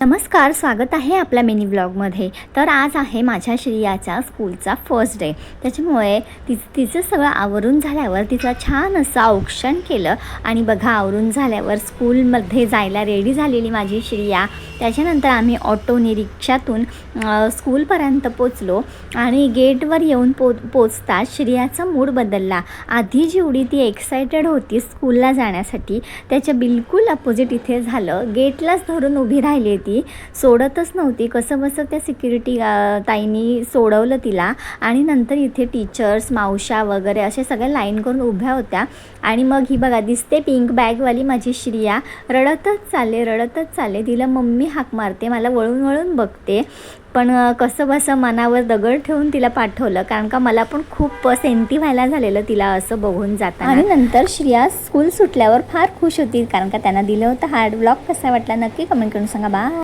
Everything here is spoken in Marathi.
नमस्कार, स्वागत आहे आपल्या मिनी व्लॉगमध्ये. तर आज आहे माझ्या श्रियाच्या स्कूलचा फर्स्ट डे. त्याच्यामुळे तिचं सगळं आवरून झाल्यावर तिचं छान असं औक्षण केलं आणि बघा आवरून झाल्यावर स्कूलमध्ये जायला रेडी झालेली माझी श्रिया. त्याच्यानंतर आम्ही ऑटोने रिक्षातून स्कूलपर्यंत पोचलो आणि गेटवर येऊन पोचताच श्रियाचा मूड बदलला. आधी जेवढी ती एक्सायटेड होती स्कूलला जाण्यासाठी त्याच्या बिलकुल अपोजिट इथे झालं. गेटलाच धरून उभी राहिली ती, सोडतच नव्हती. कसं बसं त्या सिक्युरिटी ताईंनी सोडवलं तिला आणि नंतर इथे टीचर्स मावशा वगैरे असे सगळे लाईन करून उभ्या होत्या. आणि मग ही बघा दिसते पिंक बॅगवाली माझी श्रिया रडतच चालले. तिला मम्मी हाक मारते, मला वळून वळून बघते, पण कसं बसं मनावर दगड ठेवून तिला पाठवलं, कारण का मला पण खूप सेंटी व्हायला झालेलं तिला असं बघून जाताना. आणि नंतर श्रिया स्कूल सुटल्यावर फार खुश होती, कारण का त्यांना दिलं होतं हार्ड ब्लॉग. कसा वाटला नक्की कमेंट करून सांगा. बाय.